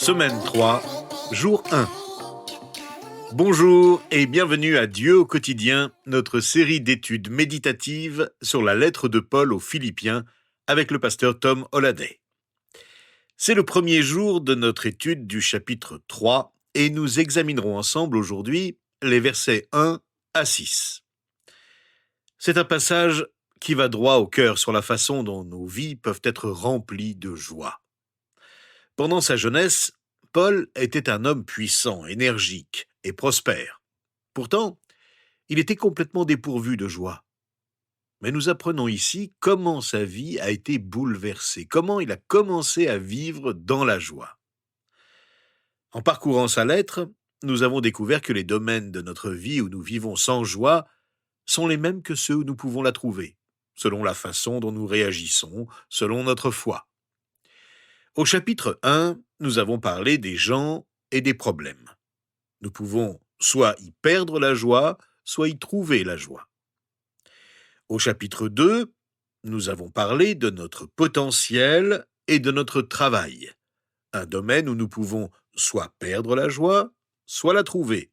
Semaine 3, jour 1. Bonjour et bienvenue à Dieu au quotidien, notre série d'études méditatives sur la lettre de Paul aux Philippiens avec le pasteur Tom Holliday. C'est le premier jour de notre étude du chapitre 3 et nous examinerons ensemble aujourd'hui les versets 1 à 6. C'est un passage qui va droit au cœur sur la façon dont nos vies peuvent être remplies de joie. Pendant sa jeunesse, Paul était un homme puissant, énergique et prospère. Pourtant, il était complètement dépourvu de joie. Mais nous apprenons ici comment sa vie a été bouleversée, comment il a commencé à vivre dans la joie. En parcourant sa lettre, nous avons découvert que les domaines de notre vie où nous vivons sans joie sont les mêmes que ceux où nous pouvons la trouver, selon la façon dont nous réagissons, selon notre foi. Au chapitre 1, nous avons parlé des gens et des problèmes. Nous pouvons soit y perdre la joie, soit y trouver la joie. Au chapitre 2, nous avons parlé de notre potentiel et de notre travail, un domaine où nous pouvons soit perdre la joie, soit la trouver.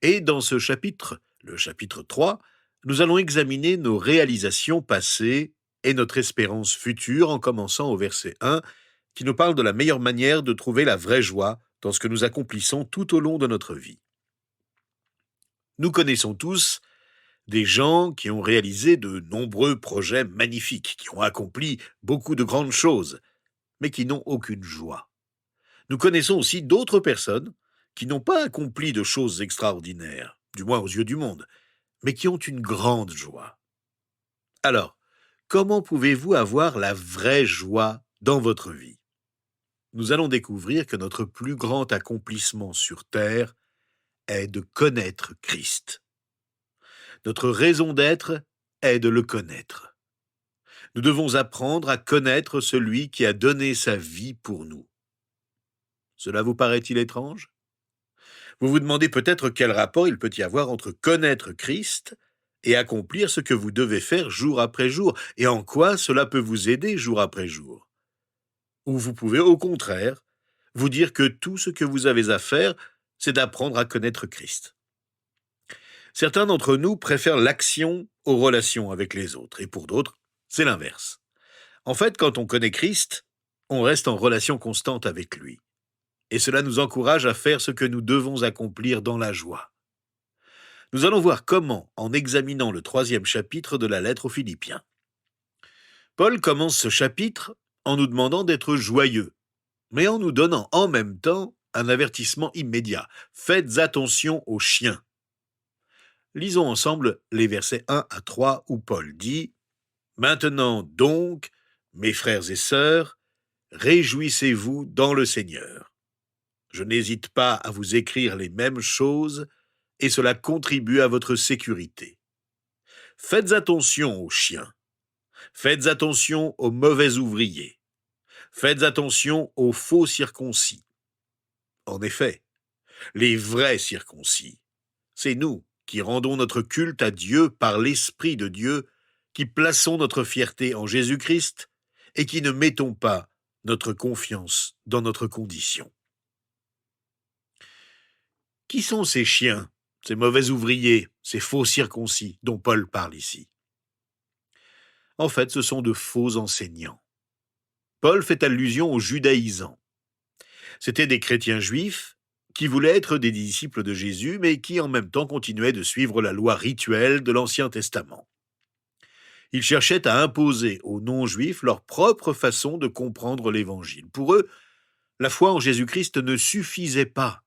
Et dans ce chapitre, le chapitre 3, nous allons examiner nos réalisations passées et notre espérance future en commençant au verset 1, qui nous parle de la meilleure manière de trouver la vraie joie dans ce que nous accomplissons tout au long de notre vie. Nous connaissons tous des gens qui ont réalisé de nombreux projets magnifiques, qui ont accompli beaucoup de grandes choses, mais qui n'ont aucune joie. Nous connaissons aussi d'autres personnes qui n'ont pas accompli de choses extraordinaires, du moins aux yeux du monde, mais qui ont une grande joie. Alors, comment pouvez-vous avoir la vraie joie dans votre vie ? Nous allons découvrir que notre plus grand accomplissement sur terre est de connaître Christ. Notre raison d'être est de le connaître. Nous devons apprendre à connaître celui qui a donné sa vie pour nous. Cela vous paraît-il étrange ? Vous vous demandez peut-être quel rapport il peut y avoir entre connaître Christ et accomplir ce que vous devez faire jour après jour, et en quoi cela peut vous aider jour après jour. Ou vous pouvez, au contraire, vous dire que tout ce que vous avez à faire, c'est d'apprendre à connaître Christ. Certains d'entre nous préfèrent l'action aux relations avec les autres, et pour d'autres, c'est l'inverse. En fait, quand on connaît Christ, on reste en relation constante avec lui. Et cela nous encourage à faire ce que nous devons accomplir dans la joie. Nous allons voir comment en examinant le 3e chapitre de la lettre aux Philippiens. Paul commence ce chapitre en nous demandant d'être joyeux, mais en nous donnant en même temps un avertissement immédiat. Faites attention aux chiens. Lisons ensemble les versets 1 à 3 où Paul dit « Maintenant donc, mes frères et sœurs, réjouissez-vous dans le Seigneur. Je n'hésite pas à vous écrire les mêmes choses et cela contribue à votre sécurité. Faites attention aux chiens. Faites attention aux mauvais ouvriers. Faites attention aux faux circoncis. En effet, les vrais circoncis, c'est nous qui rendons notre culte à Dieu par l'Esprit de Dieu, qui plaçons notre fierté en Jésus-Christ et qui ne mettons pas notre confiance dans notre condition. Qui sont ces chiens, ces mauvais ouvriers, ces faux circoncis dont Paul parle ici ? En fait, ce sont de faux enseignants. Paul fait allusion aux judaïsants. C'étaient des chrétiens juifs qui voulaient être des disciples de Jésus, mais qui en même temps continuaient de suivre la loi rituelle de l'Ancien Testament. Ils cherchaient à imposer aux non-juifs leur propre façon de comprendre l'Évangile. Pour eux, la foi en Jésus-Christ ne suffisait pas.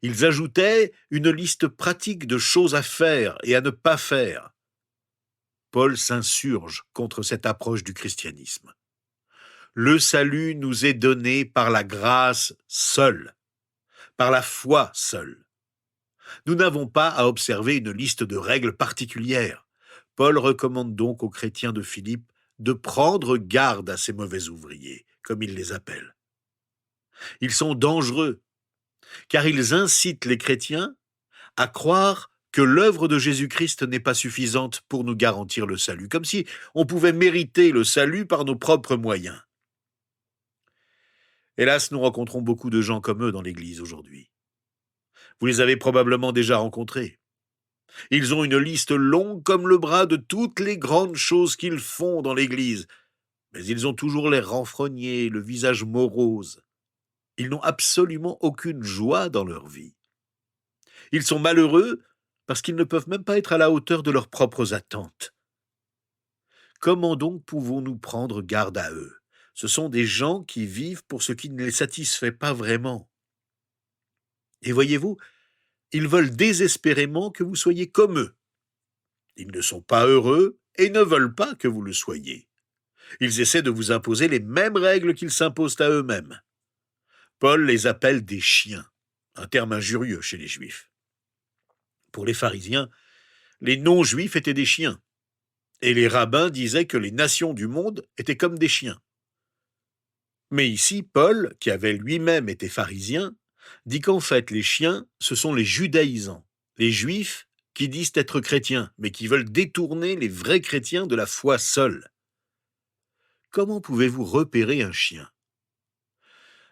Ils ajoutaient une liste pratique de choses à faire et à ne pas faire. Paul s'insurge contre cette approche du christianisme. Le salut nous est donné par la grâce seule, par la foi seule. Nous n'avons pas à observer une liste de règles particulières. Paul recommande donc aux chrétiens de Philippe de prendre garde à ces mauvais ouvriers, comme il les appelle. Ils sont dangereux, car ils incitent les chrétiens à croire que l'œuvre de Jésus-Christ n'est pas suffisante pour nous garantir le salut, comme si on pouvait mériter le salut par nos propres moyens. Hélas, nous rencontrons beaucoup de gens comme eux dans l'Église aujourd'hui. Vous les avez probablement déjà rencontrés. Ils ont une liste longue comme le bras de toutes les grandes choses qu'ils font dans l'Église, mais ils ont toujours l'air renfrognés, le visage morose. Ils n'ont absolument aucune joie dans leur vie. Ils sont malheureux parce qu'ils ne peuvent même pas être à la hauteur de leurs propres attentes. Comment donc pouvons-nous prendre garde à eux? Ce sont des gens qui vivent pour ce qui ne les satisfait pas vraiment. Et voyez-vous, ils veulent désespérément que vous soyez comme eux. Ils ne sont pas heureux et ne veulent pas que vous le soyez. Ils essaient de vous imposer les mêmes règles qu'ils s'imposent à eux-mêmes. Paul les appelle des chiens, un terme injurieux chez les Juifs. Pour les pharisiens, les non-juifs étaient des chiens, et les rabbins disaient que les nations du monde étaient comme des chiens. Mais ici, Paul, qui avait lui-même été pharisien, dit qu'en fait les chiens, ce sont les judaïsants, les juifs qui disent être chrétiens, mais qui veulent détourner les vrais chrétiens de la foi seule. Comment pouvez-vous repérer un chien?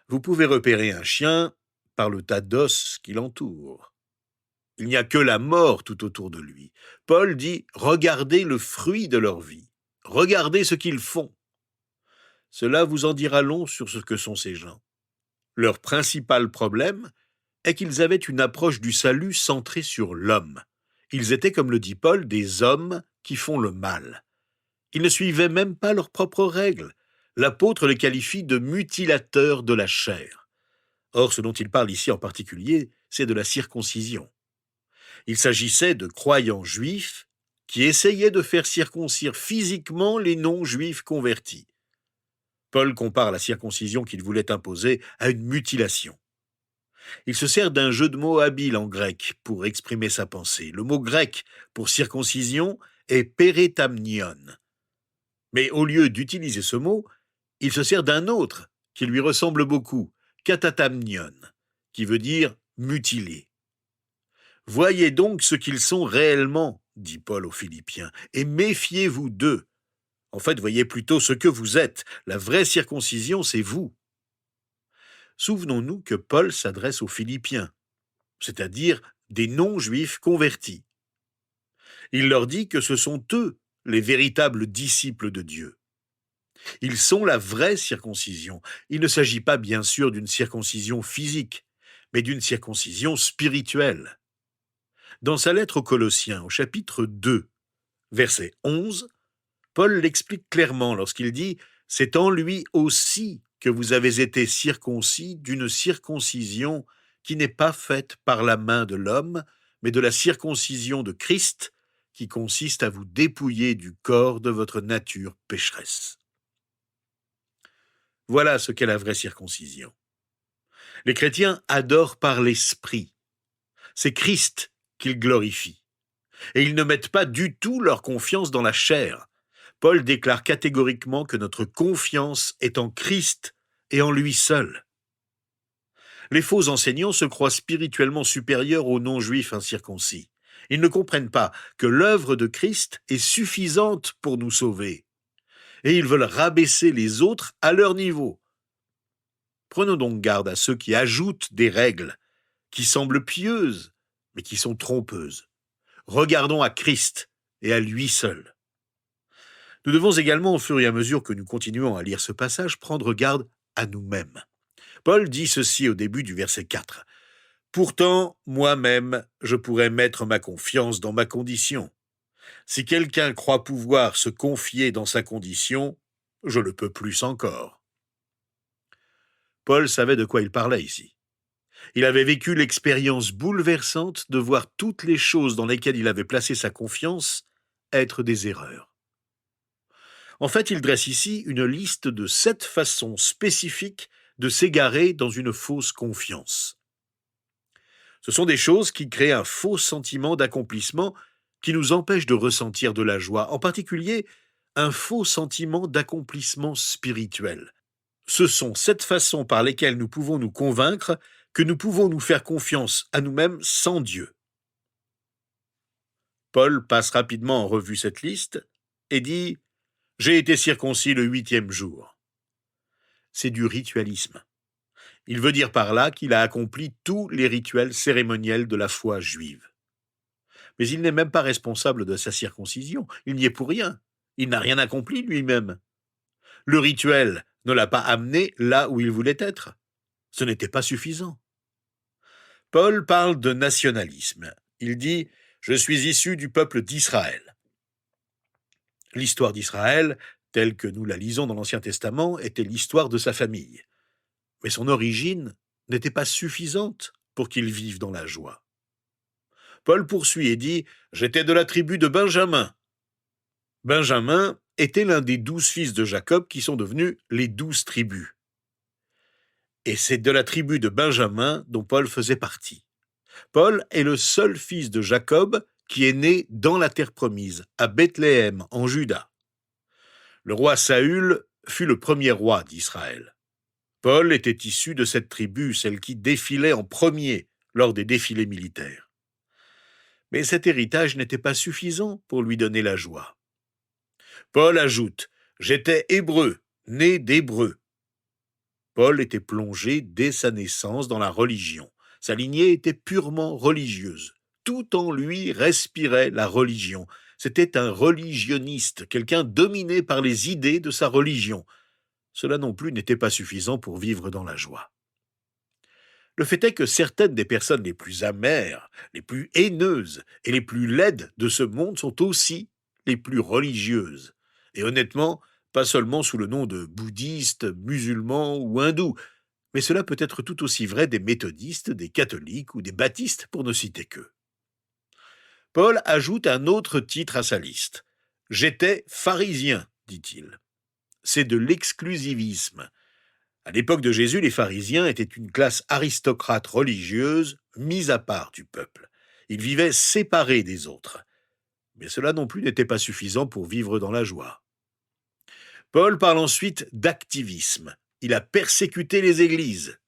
Vous pouvez repérer un chien par le tas d'os qui l'entoure. Il n'y a que la mort tout autour de lui. Paul dit « Regardez le fruit de leur vie. Regardez ce qu'ils font. » Cela vous en dira long sur ce que sont ces gens. Leur principal problème est qu'ils avaient une approche du salut centrée sur l'homme. Ils étaient, comme le dit Paul, des hommes qui font le mal. Ils ne suivaient même pas leurs propres règles. L'apôtre les qualifie de mutilateurs de la chair. Or, ce dont il parle ici en particulier, c'est de la circoncision. Il s'agissait de croyants juifs qui essayaient de faire circoncire physiquement les non-juifs convertis. Paul compare la circoncision qu'il voulait imposer à une mutilation. Il se sert d'un jeu de mots habile en grec pour exprimer sa pensée. Le mot grec pour circoncision est pérétamnion. Mais au lieu d'utiliser ce mot, il se sert d'un autre qui lui ressemble beaucoup, katatamnion, qui veut dire mutiler. Voyez donc ce qu'ils sont réellement, dit Paul aux Philippiens, et méfiez-vous d'eux. En fait, voyez plutôt ce que vous êtes. La vraie circoncision, c'est vous. Souvenons-nous que Paul s'adresse aux Philippiens, c'est-à-dire des non-juifs convertis. Il leur dit que ce sont eux les véritables disciples de Dieu. Ils sont la vraie circoncision. Il ne s'agit pas bien sûr d'une circoncision physique, mais d'une circoncision spirituelle. Dans sa lettre aux Colossiens, au chapitre 2, verset 11, Paul l'explique clairement lorsqu'il dit « C'est en lui aussi que vous avez été circoncis d'une circoncision qui n'est pas faite par la main de l'homme, mais de la circoncision de Christ, qui consiste à vous dépouiller du corps de votre nature pécheresse. » Voilà ce qu'est la vraie circoncision. Les chrétiens adorent par l'esprit. C'est Christ qu'ils glorifient. Et ils ne mettent pas du tout leur confiance dans la chair. Paul déclare catégoriquement que notre confiance est en Christ et en lui seul. Les faux enseignants se croient spirituellement supérieurs aux non-juifs incirconcis. Ils ne comprennent pas que l'œuvre de Christ est suffisante pour nous sauver. Et ils veulent rabaisser les autres à leur niveau. Prenons donc garde à ceux qui ajoutent des règles, qui semblent pieuses, mais qui sont trompeuses. Regardons à Christ et à lui seul. Nous devons également, au fur et à mesure que nous continuons à lire ce passage, prendre garde à nous-mêmes. Paul dit ceci au début du verset 4. « Pourtant, moi-même, je pourrais mettre ma confiance dans ma condition. Si quelqu'un croit pouvoir se confier dans sa condition, je le peux plus encore. » Paul savait de quoi il parlait ici. Il avait vécu l'expérience bouleversante de voir toutes les choses dans lesquelles il avait placé sa confiance être des erreurs. En fait, il dresse ici une liste de 7 façons spécifiques de s'égarer dans une fausse confiance. Ce sont des choses qui créent un faux sentiment d'accomplissement qui nous empêche de ressentir de la joie, en particulier un faux sentiment d'accomplissement spirituel. Ce sont 7 façons par lesquelles nous pouvons nous convaincre que nous pouvons nous faire confiance à nous-mêmes sans Dieu. Paul passe rapidement en revue cette liste et dit « J'ai été circoncis le 8e jour ». C'est du ritualisme. Il veut dire par là qu'il a accompli tous les rituels cérémoniels de la foi juive. Mais il n'est même pas responsable de sa circoncision, il n'y est pour rien. Il n'a rien accompli lui-même. Le rituel ne l'a pas amené là où il voulait être. Ce n'était pas suffisant. Paul parle de nationalisme. Il dit « Je suis issu du peuple d'Israël ». L'histoire d'Israël, telle que nous la lisons dans l'Ancien Testament, était l'histoire de sa famille. Mais son origine n'était pas suffisante pour qu'il vive dans la joie. Paul poursuit et dit « J'étais de la tribu de Benjamin ». Benjamin était l'un des 12 fils de Jacob qui sont devenus les 12 tribus. Et c'est de la tribu de Benjamin dont Paul faisait partie. Paul est le seul fils de Jacob qui est né dans la terre promise, à Bethléem, en Juda. Le roi Saül fut le premier roi d'Israël. Paul était issu de cette tribu, celle qui défilait en premier lors des défilés militaires. Mais cet héritage n'était pas suffisant pour lui donner la joie. Paul ajoute « J'étais hébreu, né d'hébreu ». Paul était plongé dès sa naissance dans la religion. Sa lignée était purement religieuse. Tout en lui respirait la religion. C'était un religionniste, quelqu'un dominé par les idées de sa religion. Cela non plus n'était pas suffisant pour vivre dans la joie. Le fait est que certaines des personnes les plus amères, les plus haineuses et les plus laides de ce monde sont aussi les plus religieuses. Et honnêtement, pas seulement sous le nom de bouddhistes, musulmans ou hindous, mais cela peut être tout aussi vrai des méthodistes, des catholiques ou des baptistes, pour ne citer qu'eux. Paul ajoute un autre titre à sa liste. « J'étais pharisien », dit-il. C'est de l'exclusivisme. À l'époque de Jésus, les pharisiens étaient une classe aristocrate religieuse mise à part du peuple. Ils vivaient séparés des autres. Mais cela non plus n'était pas suffisant pour vivre dans la joie. Paul parle ensuite d'activisme. Il a persécuté les églises.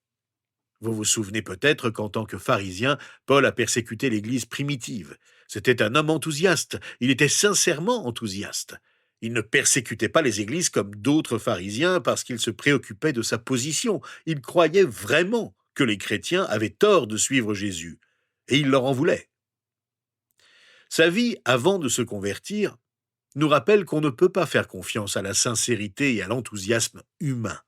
Vous vous souvenez peut-être qu'en tant que pharisien, Paul a persécuté l'église primitive. C'était un homme enthousiaste, il était sincèrement enthousiaste. Il ne persécutait pas les églises comme d'autres pharisiens parce qu'il se préoccupait de sa position. Il croyait vraiment que les chrétiens avaient tort de suivre Jésus, et il leur en voulait. Sa vie avant de se convertir nous rappelle qu'on ne peut pas faire confiance à la sincérité et à l'enthousiasme humain.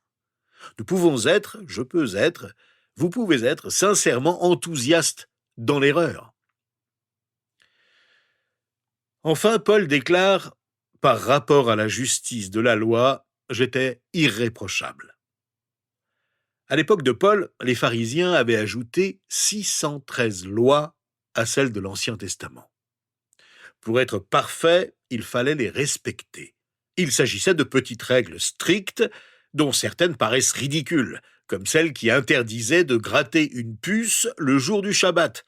Nous pouvons être, je peux être, vous pouvez être sincèrement enthousiaste dans l'erreur. Enfin, Paul déclare, par rapport à la justice de la loi, j'étais irréprochable. À l'époque de Paul, les pharisiens avaient ajouté 613 lois à celles de l'Ancien Testament. Pour être parfait, il fallait les respecter. Il s'agissait de petites règles strictes dont certaines paraissent ridicules, comme celle qui interdisait de gratter une puce le jour du Shabbat,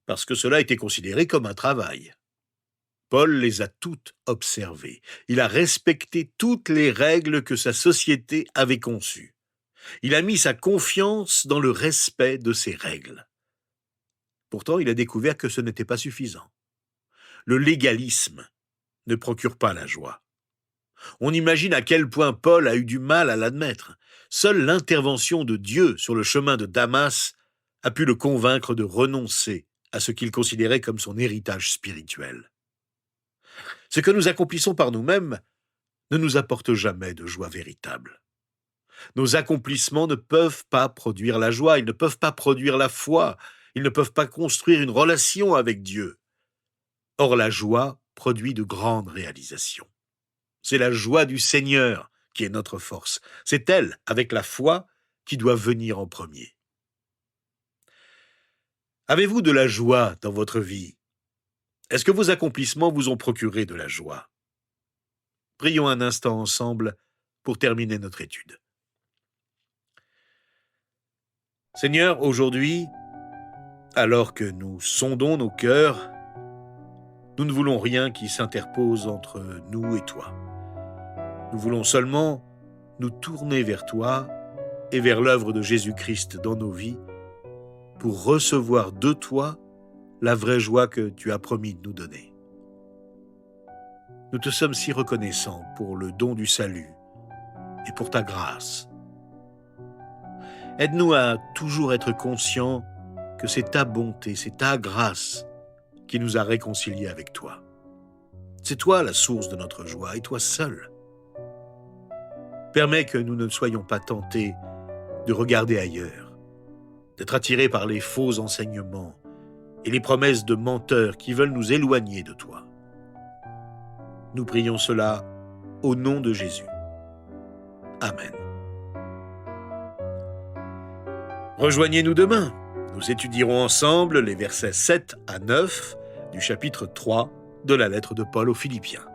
parce que cela était considéré comme un travail. Paul les a toutes observées. Il a respecté toutes les règles que sa société avait conçues. Il a mis sa confiance dans le respect de ces règles. Pourtant, il a découvert que ce n'était pas suffisant. Le légalisme ne procure pas la joie. On imagine à quel point Paul a eu du mal à l'admettre. Seule l'intervention de Dieu sur le chemin de Damas a pu le convaincre de renoncer à ce qu'il considérait comme son héritage spirituel. Ce que nous accomplissons par nous-mêmes ne nous apporte jamais de joie véritable. Nos accomplissements ne peuvent pas produire la joie, ils ne peuvent pas produire la foi, ils ne peuvent pas construire une relation avec Dieu. Or, la joie produit de grandes réalisations. C'est la joie du Seigneur qui est notre force. C'est elle, avec la foi, qui doit venir en premier. Avez-vous de la joie dans votre vie? Est-ce que vos accomplissements vous ont procuré de la joie? Prions un instant ensemble pour terminer notre étude. Seigneur, aujourd'hui, alors que nous sondons nos cœurs, nous ne voulons rien qui s'interpose entre nous et toi. Nous voulons seulement nous tourner vers toi et vers l'œuvre de Jésus-Christ dans nos vies pour recevoir de toi la vraie joie que tu as promis de nous donner. Nous te sommes si reconnaissants pour le don du salut et pour ta grâce. Aide-nous à toujours être conscients que c'est ta bonté, c'est ta grâce qui nous a réconciliés avec toi. C'est toi la source de notre joie et toi seul. Permets que nous ne soyons pas tentés de regarder ailleurs, d'être attirés par les faux enseignements et les promesses de menteurs qui veulent nous éloigner de toi. Nous prions cela au nom de Jésus. Amen. Rejoignez-nous demain. Nous étudierons ensemble les versets 7 à 9 du chapitre 3 de la lettre de Paul aux Philippiens.